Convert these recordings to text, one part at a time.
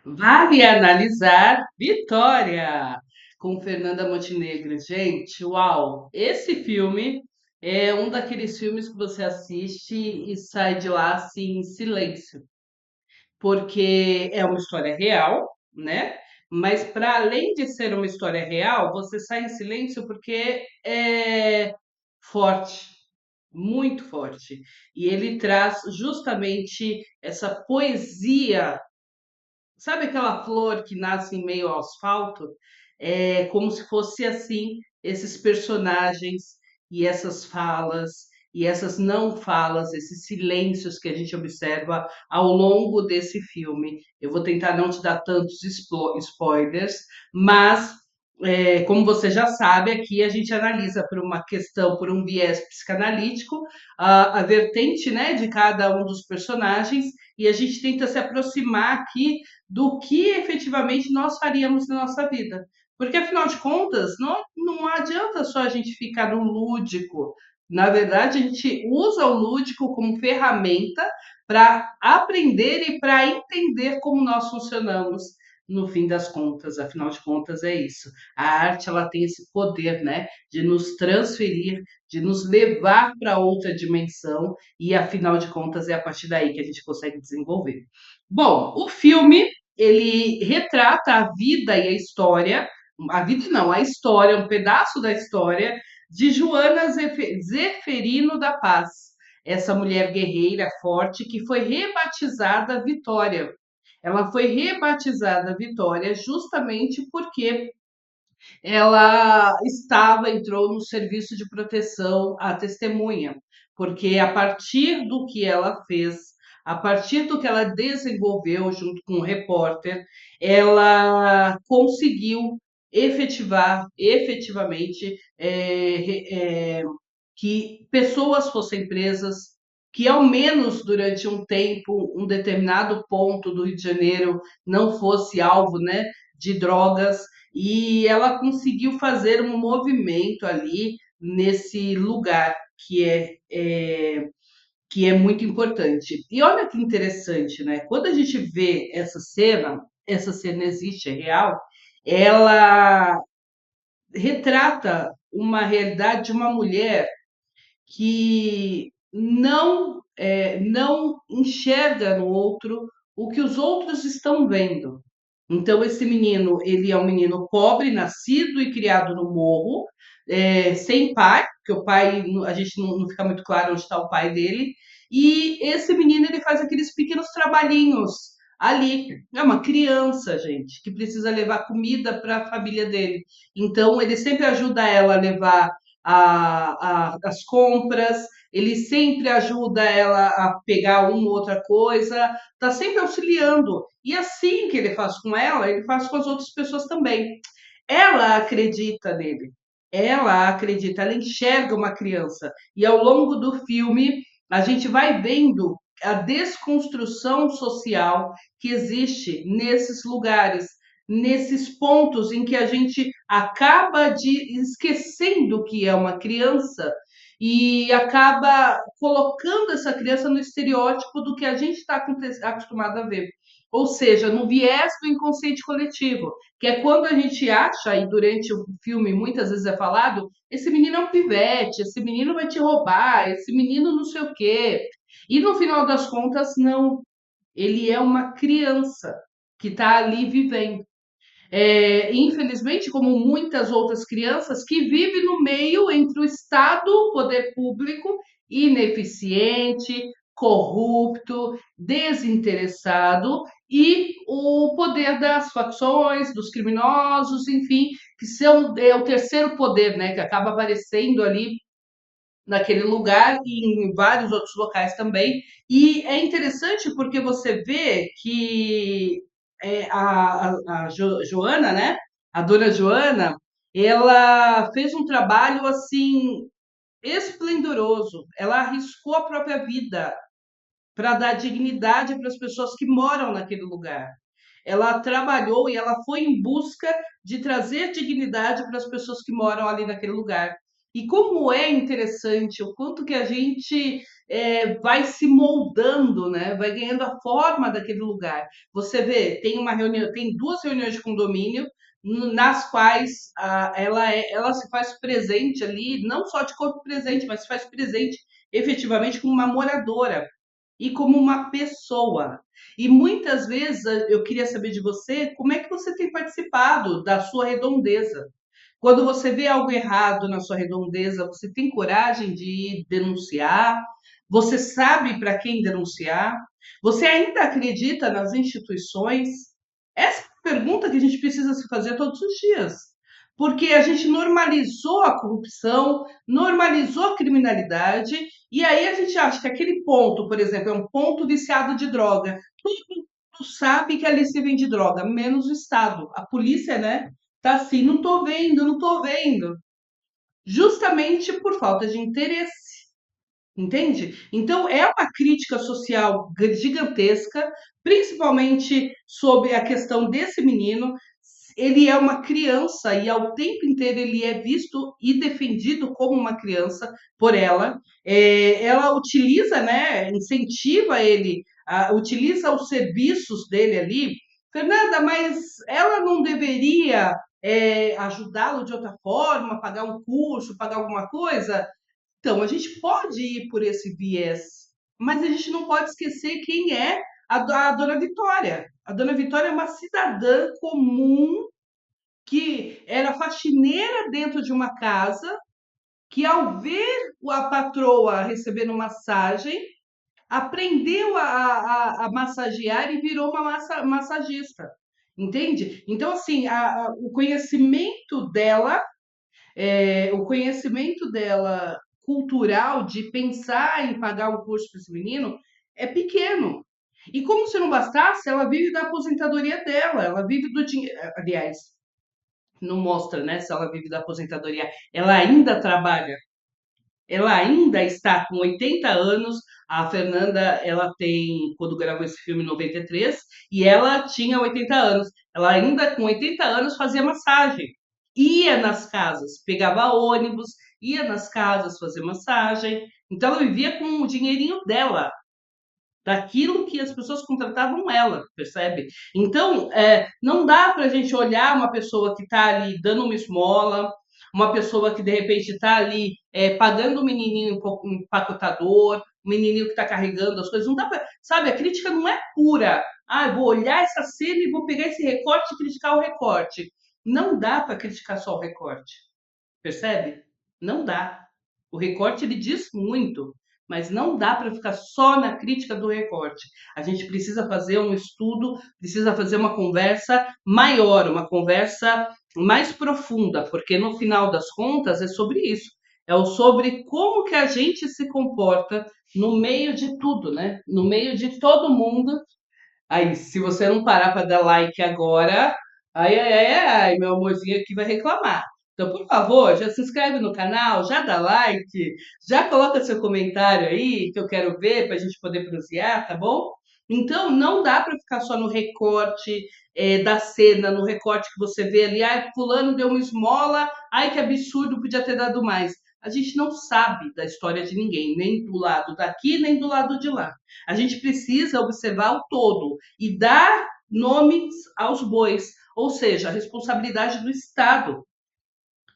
Vale analisar Vitória, com Fernanda Montenegro. Gente, uau! Esse filme é um daqueles filmes que você assiste e sai de lá assim em silêncio, porque é uma história real, né? Mas para além de ser uma história real, você sai em silêncio porque é forte, muito forte. E ele traz justamente essa poesia. Sabe aquela flor que nasce em meio ao asfalto? É como se fosse assim, esses personagens e essas falas e essas não falas, esses silêncios que a gente observa ao longo desse filme. Eu vou tentar não te dar tantos spoilers, mas como você já sabe, aqui a gente analisa por uma questão, por um viés psicanalítico, a vertente, né, de cada um dos personagens, e a gente tenta se aproximar aqui do que efetivamente nós faríamos na nossa vida. Porque, afinal de contas, não adianta só a gente ficar no lúdico. Na verdade, a gente usa o lúdico como ferramenta para aprender e para entender como nós funcionamos no fim das contas. Afinal de contas, é isso. A arte ela tem esse poder, né, de nos transferir, de nos levar para outra dimensão e, afinal de contas, é a partir daí que a gente consegue desenvolver. Bom, o filme ele retrata a vida e a vida não, a história, um pedaço da história de Joana Zeferino da Paz, essa mulher guerreira forte que foi rebatizada Vitória. Ela foi rebatizada Vitória justamente porque ela entrou no serviço de proteção à testemunha, porque a partir do que ela fez, a partir do que ela desenvolveu junto com o repórter, ela conseguiu efetivamente que pessoas fossem presas, que ao menos durante um tempo, um determinado ponto do Rio de Janeiro não fosse alvo, né, de drogas, e ela conseguiu fazer um movimento ali nesse lugar que é muito importante. E olha que interessante, né? Quando a gente vê essa cena existe, é real, ela retrata uma realidade de uma mulher que não enxerga no outro o que os outros estão vendo. Então, esse menino, ele é um menino pobre, nascido e criado no morro, sem pai, porque o pai, a gente não fica muito claro onde está o pai dele, e esse menino, ele faz aqueles pequenos trabalhinhos ali. É uma criança, gente, que precisa levar comida para a família dele. Então, ele sempre ajuda ela a levar as compras, ele sempre ajuda ela a pegar uma ou outra coisa, está sempre auxiliando. E assim que ele faz com ela, ele faz com as outras pessoas também. Ela acredita nele, ela acredita, ela enxerga uma criança. E ao longo do filme, a gente vai vendo a desconstrução social que existe nesses lugares, nesses pontos em que a gente acaba de esquecendo que é uma criança e acaba colocando essa criança no estereótipo do que a gente está acostumado a ver. Ou seja, no viés do inconsciente coletivo, que é quando a gente acha, e durante o filme muitas vezes é falado, esse menino é um pivete, esse menino vai te roubar, esse menino não sei o quê. E no final das contas, não. Ele é uma criança que está ali vivendo. Infelizmente, como muitas outras crianças que vivem no meio entre o Estado, o poder público, ineficiente, corrupto, desinteressado, e o poder das facções, dos criminosos, enfim, que é o terceiro poder, né, que acaba aparecendo ali naquele lugar e em vários outros locais também. E é interessante porque você vê que Joana, né? A dona Joana, ela fez um trabalho assim esplendoroso. Ela arriscou a própria vida para dar dignidade para as pessoas que moram naquele lugar. Ela trabalhou e ela foi em busca de trazer dignidade para as pessoas que moram ali naquele lugar. E como é interessante o quanto que a gente vai se moldando, né? Vai ganhando a forma daquele lugar. Você vê, tem uma reunião, tem duas reuniões de condomínio nas quais ela se faz presente ali, não só de corpo presente, mas se faz presente efetivamente como uma moradora e como uma pessoa. E muitas vezes eu queria saber de você como é que você tem participado da sua redondeza. Quando você vê algo errado na sua redondeza, você tem coragem de ir denunciar? Você sabe para quem denunciar? Você ainda acredita nas instituições? Essa é a pergunta que a gente precisa se fazer todos os dias. Porque a gente normalizou a corrupção, normalizou a criminalidade, e aí a gente acha que aquele ponto, por exemplo, é um ponto viciado de droga. Todo mundo sabe que ali se vende droga, menos o Estado. A polícia, né? Tá assim, não tô vendo, não tô vendo. Justamente por falta de interesse, entende? Então é uma crítica social gigantesca, principalmente sobre a questão desse menino. Ele é uma criança e ao tempo inteiro ele é visto e defendido como uma criança por ela. Ela utiliza, né, incentiva ele, utiliza os serviços dele ali. Fernanda, mas ela não deveria ajudá-lo de outra forma, pagar um curso, pagar alguma coisa? Então, a gente pode ir por esse viés, mas a gente não pode esquecer quem é a Dona Vitória. A Dona Vitória é uma cidadã comum que era faxineira dentro de uma casa, que ao ver a patroa recebendo massagem, aprendeu a massagear e virou uma massagista. Entende? Então, assim, o conhecimento dela o conhecimento dela cultural de pensar em pagar um curso para esse menino é pequeno. E como se não bastasse, ela vive da aposentadoria dela, ela vive do dinheiro. Aliás, não mostra, né, se ela vive da aposentadoria. Ela ainda trabalha, ela ainda está com 80 anos. A Fernanda, ela tem, quando gravou esse filme, 93, e ela tinha 80 anos. Ela ainda, com 80 anos, fazia massagem. Ia nas casas, pegava ônibus, ia nas casas fazer massagem. Então, ela vivia com o dinheirinho dela, daquilo que as pessoas contratavam ela, percebe? Então, não dá para a gente olhar uma pessoa que está ali dando uma esmola, uma pessoa que de repente está ali pagando o menininho empacotador, o menininho que está carregando as coisas. Não dá para, sabe? A crítica não é pura. Ah, eu vou olhar essa cena e vou pegar esse recorte e criticar o recorte. Não dá para criticar só o recorte, percebe? Não dá. O recorte ele diz muito, mas não dá para ficar só na crítica do recorte. A gente precisa fazer um estudo, precisa fazer uma conversa maior, uma conversa mais profunda, porque no final das contas é sobre isso. Sobre como que a gente se comporta no meio de tudo, né? No meio de todo mundo. Aí, se você não parar para dar like agora, ai, meu amorzinho aqui vai reclamar. Então, por favor, já se inscreve no canal, já dá like, já coloca seu comentário aí, que eu quero ver para a gente poder pronunciar, tá bom? Então, não dá para ficar só no recorte da cena, no recorte que você vê ali, ai, fulano deu uma esmola, ai, que absurdo, podia ter dado mais. A gente não sabe da história de ninguém, nem do lado daqui, nem do lado de lá. A gente precisa observar o todo e dar nomes aos bois, ou seja, a responsabilidade do Estado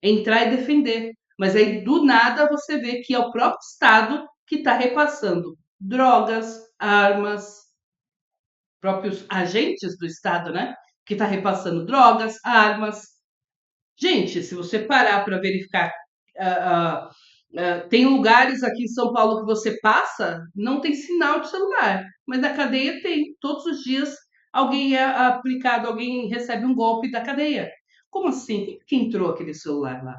entrar e defender. Mas aí, do nada, você vê que é o próprio Estado que está repassando drogas, armas, próprios agentes do Estado, né? Que está repassando drogas, armas. Gente, se você parar para verificar, ah, tem lugares aqui em São Paulo que você passa, não tem sinal de celular, mas na cadeia tem. Todos os dias alguém é aplicado, alguém recebe um golpe da cadeia. Como assim? Quem entrou aquele celular lá?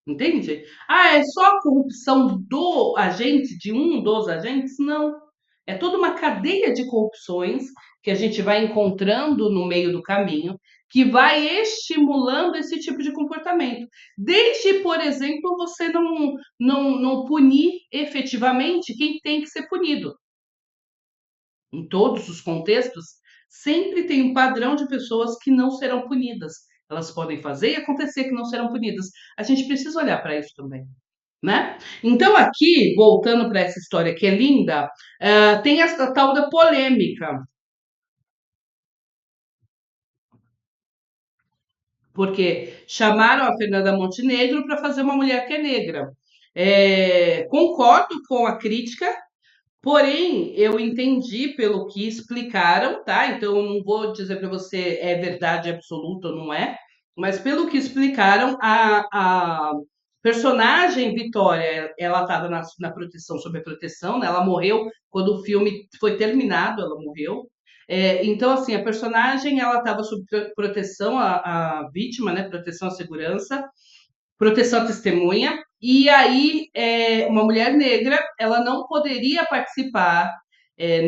Entende? Ah, é só a corrupção do agente, de um dos agentes? Não. É toda uma cadeia de corrupções que a gente vai encontrando no meio do caminho, que vai estimulando esse tipo de comportamento. Desde, por exemplo, você não punir efetivamente quem tem que ser punido. Em todos os contextos, sempre tem um padrão de pessoas que não serão punidas. Elas podem fazer e acontecer que não serão punidas. A gente precisa olhar para isso também. né? Então aqui, voltando para essa história que é linda, tem essa tal da polêmica, porque chamaram a Fernanda Montenegro para fazer uma mulher que é negra. Concordo com a crítica. Porém, eu entendi pelo que explicaram, tá? Então, eu não vou dizer para você é verdade absoluta ou não é, mas pelo que explicaram, a personagem Vitória, ela estava na proteção, sob a proteção, né? Ela morreu quando o filme foi terminado, ela morreu. Então, assim, a personagem, ela estava sob proteção, a vítima, né? Proteção à segurança, proteção à testemunha. E aí, uma mulher negra, ela não poderia participar,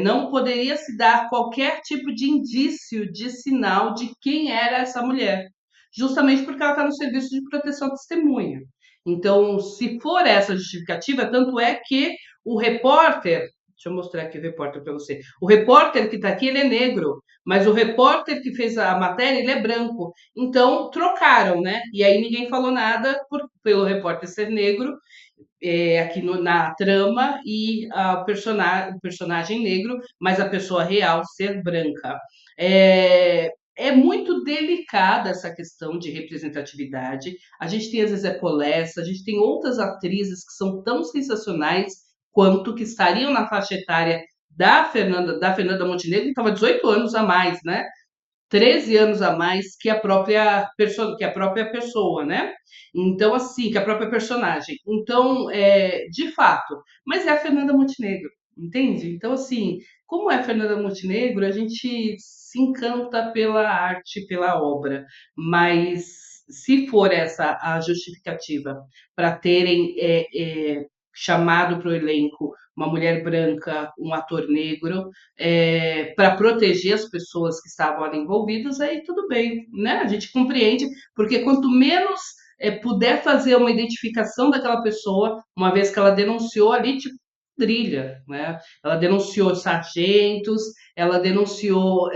não poderia se dar qualquer tipo de indício, de sinal de quem era essa mulher, justamente porque ela está no serviço de proteção à testemunha. Então, se for essa justificativa, tanto é que o repórter, deixa eu mostrar aqui o repórter para você, o repórter que está aqui, ele é negro, mas o repórter que fez a matéria, ele é branco. Então, trocaram, né? E aí ninguém falou nada pelo repórter ser negro, aqui na trama, e o personagem negro, mas a pessoa real ser branca. É muito delicada essa questão de representatividade. A gente tem a Zezé Colessa, a gente tem outras atrizes que são tão sensacionais quanto que estariam na faixa etária da Fernanda Montenegro, que estava 18 anos a mais, né? 13 anos a mais que a própria pessoa, né? Então, assim, que a própria personagem. Então, de fato, mas é a Fernanda Montenegro, entende? Então, assim, como é a Fernanda Montenegro, a gente se encanta pela arte, pela obra, mas se for essa a justificativa para terem chamado para o elenco uma mulher branca, um ator negro, para proteger as pessoas que estavam ali envolvidas, aí tudo bem, né? A gente compreende, porque quanto menos puder fazer uma identificação daquela pessoa, uma vez que ela denunciou ali, tipo, trilha, né? Ela denunciou sargentos, ela denunciou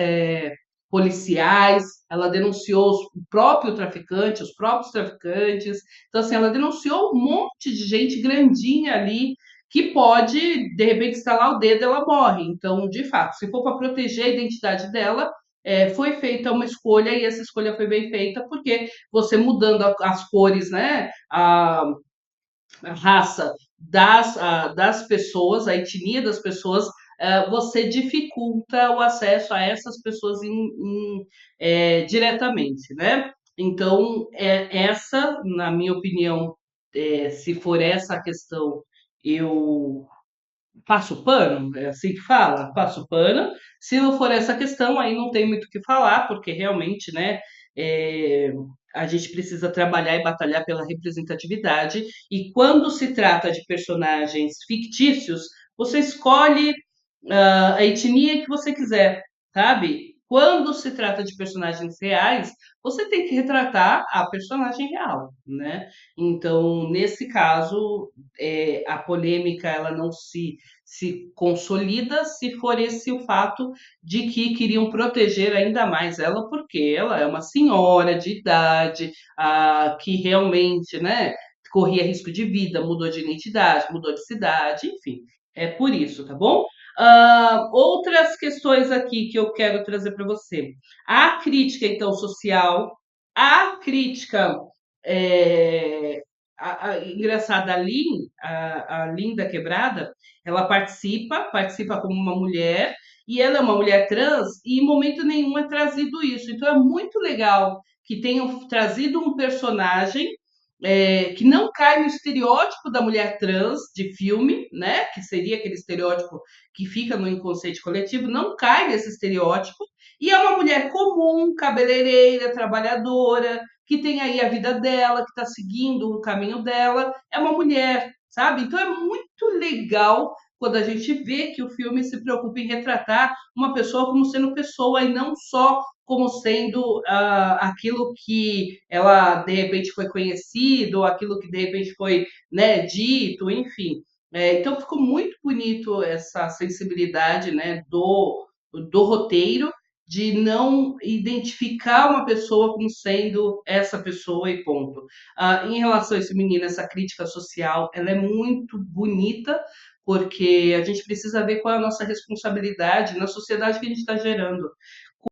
policiais, ela denunciou o próprio traficante, os próprios traficantes. Então, assim, ela denunciou um monte de gente grandinha ali que pode, de repente, estalar o dedo e ela morre. Então, de fato, se for para proteger a identidade dela, foi feita uma escolha e essa escolha foi bem feita porque você mudando as cores, né, a raça das pessoas, a etnia das pessoas, você dificulta o acesso a essas pessoas diretamente, né? Então, essa, na minha opinião, se for essa a questão, eu passo pano, é assim que fala? Passo pano. Se não for essa questão, aí não tem muito o que falar, porque realmente, né, é, a gente precisa trabalhar e batalhar pela representatividade. E quando se trata de personagens fictícios, você escolhe a etnia que você quiser, sabe? Quando se trata de personagens reais, você tem que retratar a personagem real, né? Então, nesse caso, a polêmica ela não se consolida se for esse o fato de que queriam proteger ainda mais ela, porque ela é uma senhora de idade, que realmente, né, corria risco de vida, mudou de identidade, mudou de cidade, enfim, é por isso, tá bom? Outras questões aqui que eu quero trazer para você. A crítica, então, social, a crítica engraçada, a Linda Quebrada, ela participa como uma mulher, e ela é uma mulher trans, e em momento nenhum é trazido isso. Então é muito legal que tenham trazido um personagem que não cai no estereótipo da mulher trans de filme, né? Que seria aquele estereótipo que fica no inconsciente coletivo, não cai nesse estereótipo, e é uma mulher comum, cabeleireira, trabalhadora, que tem aí a vida dela, que está seguindo o caminho dela, é uma mulher, sabe? Então é muito legal quando a gente vê que o filme se preocupa em retratar uma pessoa como sendo pessoa e não só como sendo aquilo que ela de repente foi conhecido, ou aquilo que de repente foi, né, dito, enfim. Então ficou muito bonito essa sensibilidade, né, do roteiro de não identificar uma pessoa como sendo essa pessoa e ponto. Em relação a esse menino, essa crítica social, ela é muito bonita, porque a gente precisa ver qual é a nossa responsabilidade na sociedade que a gente está gerando.